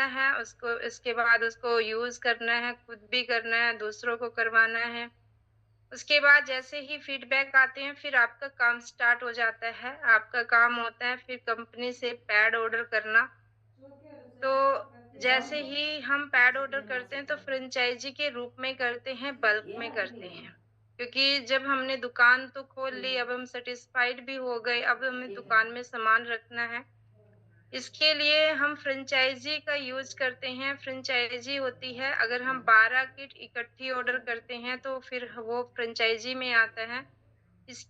समझना है, उसको इसके बाद उसको यूज़ करना है, खुद भी करना है, दूसरों को करवाना है। उसके बाद जैसे ही फीडबैक आते हैं, फिर आपका काम स्टार्ट हो जाता है। आपका काम होता है फिर कंपनी से पैड ऑर्डर करना। तो जैसे ही हम पैड ऑर्डर करते हैं, तो फ्रेंचाइज़ी के रूप में करते हैं, बल्क में करते हैं। क्योंकि जब हमने दुकान तो खोल ली, अब हम सैटिस्फाइड भी हो गए, अब हमें दुकान में सामान रखना है। इसके लिए हम फ्रेंचाइज़ी का यूज़ करते हैं। फ्रेंचाइज़ी होती है, अगर हम 12 किट इकट्ठी ऑर्डर करते हैं, तो फिर वो फ्रेंचाइज़ी में आता है।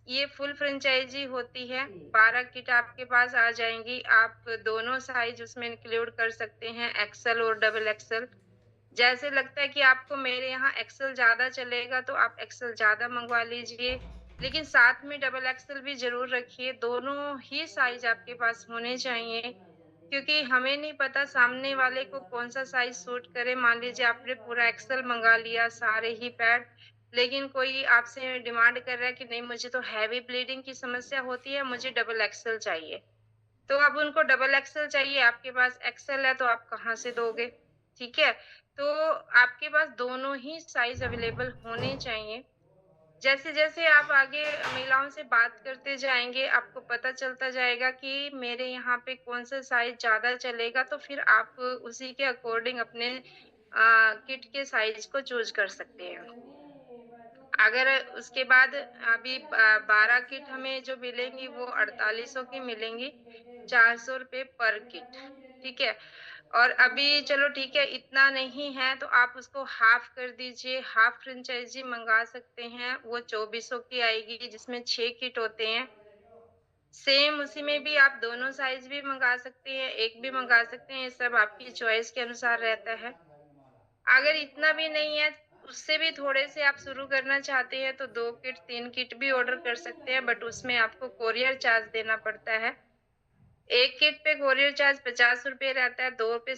ये फुल फ्रेंचाइज़ी होती है, 12 किट आपके पास आ जाएँगी। आप दोनों साइज़ उसमें इंक्लूड कर सकते हैं, एक्सेल और डबल एक्सेल। जैसे लगता है कि आपको मेरे यहाँ एक्सेल ज़्यादा चलेगा, तो आप एक्सेल ज़्यादा मँगवा लीजिए। लेकिन साथ में डबल एक्सेल भी ज़रूर रखिए, दोनों ही साइज़ आपके पास होने चाहिए। क्योंकि हमें नहीं पता सामने वाले को कौन-सा साइज़ सूट करे। मान लीजिए आपने पूरा एक्सेल मँगा लिया, सारे ही पैड, लेकिन कोई आपसे डिमांड कर रहा है कि नहीं मुझे तो हेवी ब्लीडिंग की समस्या होती है, मुझे डबल एक्सेल चाहिए। तो अब उनको डबल एक्सेल चाहिए, आपके पास एक्सेल है तो आप कहाँ से दोगे? ठीक है? तो आपके पास दोनों ही साइज़ अवेलेबल होने चाहिए। जैसे-जैसे आप आगे महिलाओं से बात करते जाएँगे, आपको पता चलता जाएगा कि मेरे यहाँ पे कौन-सा साइज़ ज़्यादा चलेगा, तो फिर आप उसी के अकॉर्डिंग अपने किट के साइज़ को चूज़ कर सकते हैं। अगर उसके बाद अभी 12 किट हमें जो मिलेंगी वो 4800 की मिलेंगी, ₹400 पर किट, ठीक है? और अभी चलो ठीक है इतना नहीं है तो आप उसको हाफ़ कर दीजिए, हाफ़ फ्रेंचाइज़ी मँगा सकते हैं, वो 2400 की आएगी जिसमें 6 किट होते हैं। सेम उसी में भी आप दोनों साइज़ भी मँगा सकते हैं, एक भी मँगा सकते हैं, ये सब आपकी चॉइस के अनुसार रहता है। अगर इतना भी नहीं है, उससे भी थोड़े से आप शुरू करना चाहते हैं तो 2 किट, 3 किट भी ऑर्डर कर सकते हैं, बट उसमें आपको कोरियर चार्ज देना पड़ता है। 1 किट पे कोरियर चार्ज ₹50 रहता है, 2 पे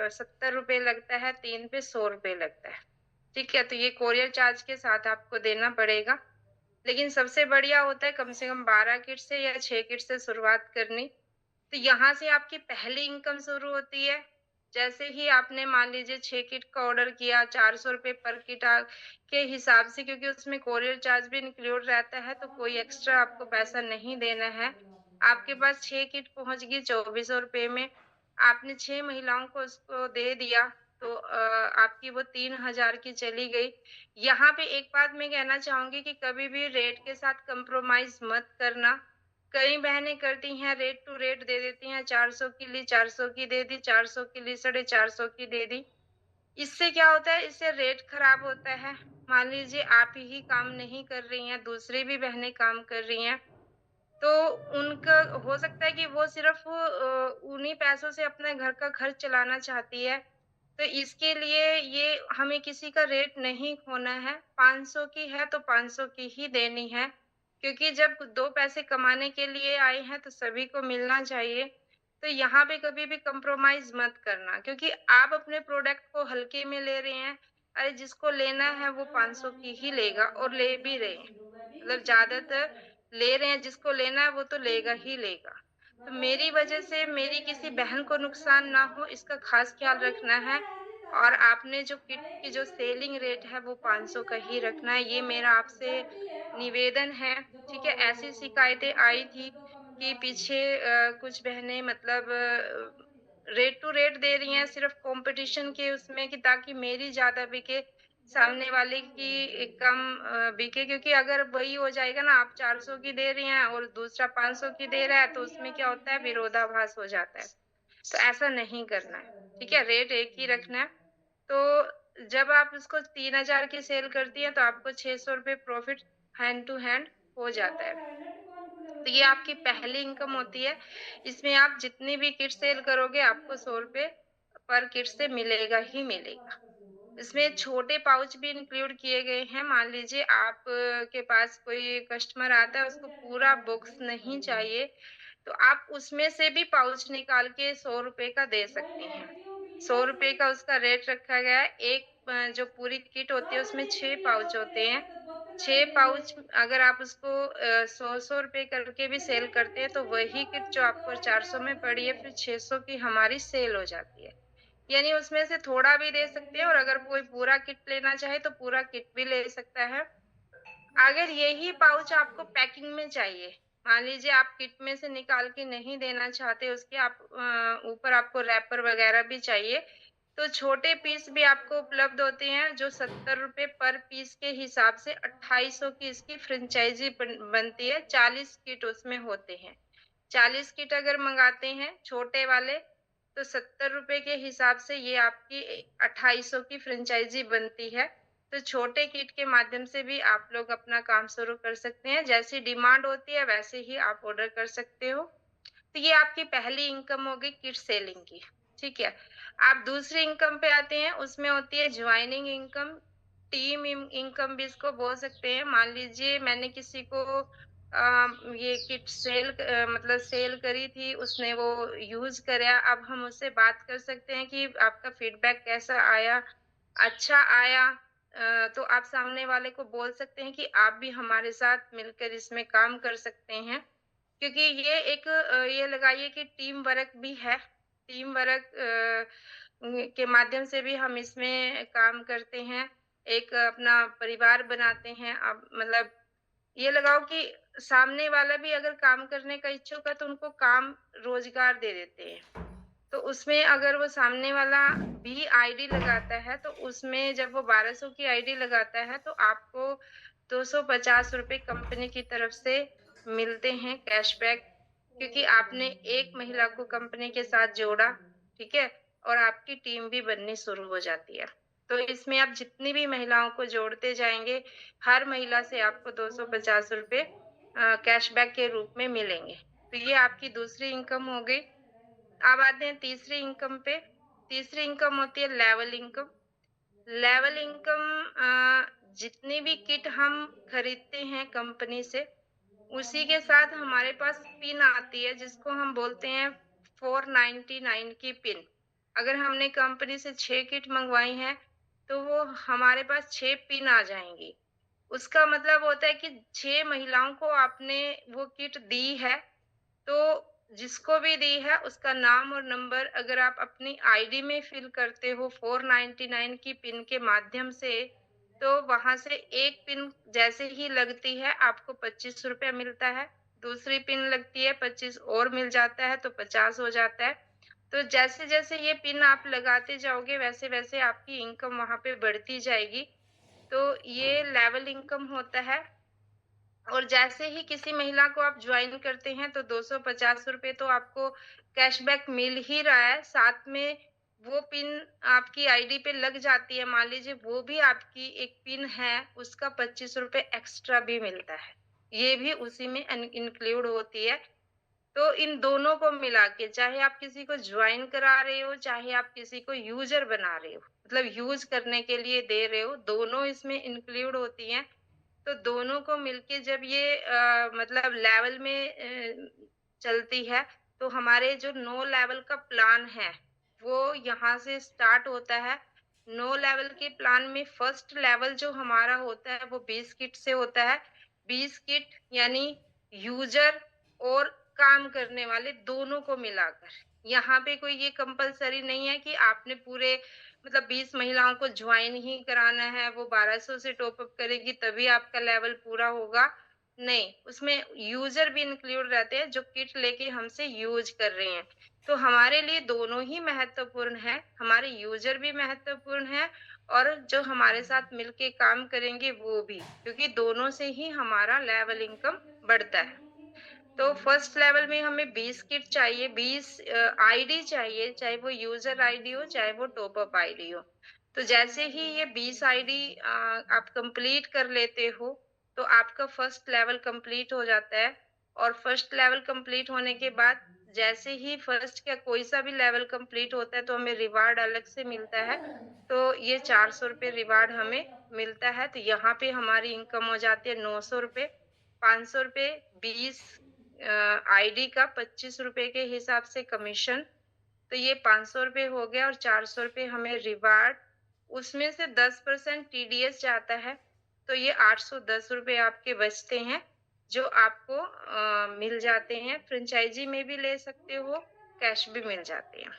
₹70 लगता है, 3 पे ₹100 लगता है। ठीक है? तो ये कोरियर चार्ज के साथ आपको देना पड़ेगा। लेकिन सबसे बढ़िया होता है कम से कम 12 किट से या 6 किट से शुरुआत करनी। तो यहाँ से आपकी पहली इनकम शुरू होती है। जैसे ही आपने मान लीजिए 6 किट का ऑर्डर किया, ₹400 पर किट के हिसाब से, क्योंकि उसमें कोरियर चार्ज भी इंक्लूड रहता है, तो कोई एक्स्ट्रा आपको पैसा नहीं देना है। आपके पास 6 किट पहुँच गई ₹2400 में, आपने 6 महिलाओं को उसको दे दिया, तो आपकी वो 3000 की चली गई। यहाँ पे एक बात मैं कहना चाहूँगी कि कभी भी रेट के साथ कंप्रोमाइज़ मत करना। कई बहनें करती हैं, रेट टू रेट दे देती हैं, 400 की ली 400 की दे दी, 400 की ली 450 की दे दी। इससे क्या होता है, इससे रेट खराब होता है। मान लीजिए आप ही काम नहीं कर रही हैं, दूसरी भी बहनें काम कर रही हैं, तो उनका हो सकता है कि वो सिर्फ़ उन्हीं पैसों से अपने घर का खर्च चलाना चाहती है। तो इसके लिए ये हमें किसी का रेट नहीं खोना है, 500 की है तो 500 की ही देनी है। क्योंकि जब 2 पैसे कमाने के लिए आए हैं तो सभी को मिलना चाहिए। तो यहाँ पे कभी भी कॉम्प्रोमाइज़ मत करना, क्योंकि आप अपने प्रोडक्ट को हल्के में ले रहे हैं। अरे जिसको लेना है वो 500 की ही लेगा और ले भी रहे हैं। मतलब ज़्यादातर ले रहे हैं, जिसको लेना है वो तो लेगा ही लेगा। तो मेरी वज़ह से मेरी किसी बहन को नुकसान ना हो, इसका ख़ास ख़्याल रखना है। और आपने जो किट की जो सेलिंग रेट है वो 500 का ही रखना है, ये मेरा आपसे निवेदन है, ठीक है? ऐसी शिकायतें आई थी कि पीछे कुछ बहनें मतलब रेट टू रेट दे रही हैं सिर्फ़ कॉम्पिटिशन के उसमें, कि ताकि मेरी ज़्यादा बिके, सामने वाले की कम बिके, क्योंकि अगर वही हो जाएगा ना, आप 400 की दे रही हैं और दूसरा 500 की दे रहा है, तो उसमें क्या होता है, विरोधाभास हो जाता है। तो ऐसा नहीं करना है, ठीक है? रेट एक ही रखना है। तो जब आप उसको 3000 की सेल करती हैं, तो आपको ₹600 प्रॉफ़िट हैंड टू हैंड हो जाता है। तो ये आपकी पहली इनकम होती है। इसमें आप जितनी भी किट सेल करोगे, आपको ₹100 पर किट से मिलेगा ही मिलेगा। इसमें छोटे पाउच भी इंक्लूड किए गए हैं। मान लीजिए आप के पास कोई कस्टमर आता है, उसको पूरा बॉक्स नहीं चाहिए, तो आप उसमें से भी पाउच निकाल के ₹100 का दे सकती हैं। ₹100 का उसका रेट रखा गया है। एक जो पूरी किट होती है उसमें 6 पाउच होते हैं। 6 पाउच अगर आप उसको 100-100 रुपए करके भी सेल करते हैं, तो वही किट जो आपको 400 में पड़ी है, फिर 600 की हमारी सेल हो जाती है। यानी उसमें से थोड़ा भी दे सकते हैं और अगर कोई पूरा किट लेना चाहे तो पूरा किट भी ले सकता है। अगर यही पाउच आपको पैकिंग में चाहिए, मान लीजिए आप किट में से निकाल के नहीं देना चाहते, उसके आप ऊपर आपको रैपर वगैरह भी चाहिए, तो छोटे पीस भी आपको उपलब्ध होते हैं, जो ₹70 पर पीस के हिसाब से 2800 की इसकी फ्रेंचाइज़ी बनती है, 40 किट उसमें होते हैं। 40 किट अगर मँगाते हैं छोटे वाले, तो ₹70 के हिसाब से ये आपकी 2800 की फ्रेंचाइज़ी बनती है। तो छोटे किट के माध्यम से भी आप लोग अपना काम शुरू कर सकते हैं। जैसी डिमांड होती है वैसे ही आप ऑर्डर कर सकते हो। तो ये आपकी पहली इनकम हो गई किट सेलिंग की, ठीक है। आप दूसरी इनकम पे आते हैं, उसमें होती है जॉइनिंग इनकम, टीम इनकम भी इसको बोल सकते हैं। मान लीजिए मैंने किसी को ये किट मतलब सेल करी थी, उसने वो यूज़ करा, अब हम उससे बात कर सकते हैं कि आपका फीडबैक कैसा आया? अच्छा आया तो आप सामने वाले को बोल सकते हैं कि आप भी हमारे साथ मिलकर इसमें काम कर सकते हैं। क्योंकि ये एक ये लगाइए कि टीम वर्क भी है। टीम वर्क के माध्यम से भी हम इसमें काम करते हैं। एक अपना परिवार बनाते हैं। अब मतलब ये लगाओ कि सामने वाला भी अगर काम करने का इच्छुक है तो उनको काम रोज़गार दे देते हैं। तो उसमें अगर वो सामने वाला भी आईडी लगाता है, तो उसमें जब वो 1200 की आईडी लगाता है, तो आपको ₹250 कंपनी की तरफ से मिलते हैं कैशबैक, क्योंकि आपने एक महिला को कंपनी के साथ जोड़ा, ठीक है? और आपकी टीम भी बननी शुरू हो जाती है। तो इसमें आप जितनी भी महिलाओं को जोड़ते जाएँगे, हर महिला से आपको ₹250 कैशबैक के रूप में मिलेंगे। तो ये आपकी दूसरी इनकम हो गई। अब आते हैं तीसरी इनकम पे। तीसरी इनकम होती है लेवल इनकम। लेवल इनकम जितनी भी किट हम खरीदते हैं कंपनी से, उसी के साथ हमारे पास पिन आती है जिसको हम बोलते हैं 499 की पिन। अगर हमने कंपनी से 6 किट मँगवाई हैं, तो वो हमारे पास 6 पिन आ जाएँगी। उसका मतलब होता है कि 6 महिलाओं को आपने वो किट दी है, तो जिसको भी दी है उसका नाम और नंबर अगर आप अपनी आईडी में फ़िल करते हो 499 की पिन के माध्यम से, तो वहाँ से एक पिन जैसे ही लगती है आपको ₹25 मिलता है, दूसरी पिन लगती है 25 और मिल जाता है तो 50 हो जाता है। तो जैसे-जैसे ये पिन आप लगाते जाओगे वैसे-वैसे आपकी इनकम वहाँ पे बढ़ती जाएगी। तो ये लेवल इनकम होता है। और जैसे ही किसी महिला को आप जॉइन करते हैं तो ₹250 तो आपको कैशबैक मिल ही रहा है, साथ में वो पिन आपकी आईडी पे लग जाती है, मान लीजिए वो भी आपकी एक पिन है, उसका ₹25 एक्स्ट्रा भी मिलता है। ये भी उसी में इंक्लूड होती है। तो इन दोनों को मिला के चाहे आप किसी को जॉइन करा रहे हो, चाहे आप किसी को यूज़र बना रहे हो, मतलब यूज़ करने के लिए दे रहे हो, दोनों इसमें इंक्लूड होती हैं। तो दोनों को मिलके जब ये मतलब लेवल में चलती है, तो हमारे जो 9 लेवल का प्लान है, वो यहाँ से स्टार्ट होता है। 9 लेवल के प्लान में फर्स्ट लेवल जो हमारा होता है, वो 20 किट से होता है। 20 किट यानी यूज़र और काम करने वाले दोनों को मिलाकर। यहाँ पे कोई ये कंपल्सरी नहीं है कि आपने पूरे मतलब 20 महिलाओं को जॉइन ही कराना है, वो 1200 से टॉप अप करेगी तभी आपका लेवल पूरा होगा। नहीं, उसमें यूज़र भी इंक्लूड रहते हैं जो किट लेके हमसे यूज़ कर रहे हैं। तो हमारे लिए दोनों ही महत्वपूर्ण हैं, हमारे यूज़र भी महत्वपूर्ण हैं और जो हमारे साथ मिलके काम करेंगे वो भी, क्योंकि दोनों से ही हमारा लेवल इनकम बढ़ता है। तो फर्स्ट लेवल में हमें 20 किट चाहिए, 20 आईडी चाहिए, चाहे वो यूज़र आईडी हो, चाहे वो टॉप अप आईडी हो। तो जैसे ही ये 20 आईडी आप कंप्लीट कर लेते हो, तो आपका फर्स्ट लेवल कंप्लीट हो जाता है और फर्स्ट लेवल कंप्लीट होने के बाद जैसे ही फर्स्ट का कोई-सा भी लेवल कंप्लीट होता है, तो हमें रिवार्ड अलग से मिलता है। तो ये ₹400 रिवार्ड हमें मिलता है, तो यहाँ पे हमारी इनकम हो जाती है ₹900, ₹500, 20 आईडी का ₹25 के हिसाब से कमीशन, तो ये ₹500 हो गया और ₹400 हमें रिवार्ड, उसमें से 10% टीडीएस जाता है, तो ये ₹810 आपके बचते हैं, जो आपको मिल जाते हैं। फ्रेंचाइज़ी में भी ले सकते हो, कैश भी मिल जाते हैं।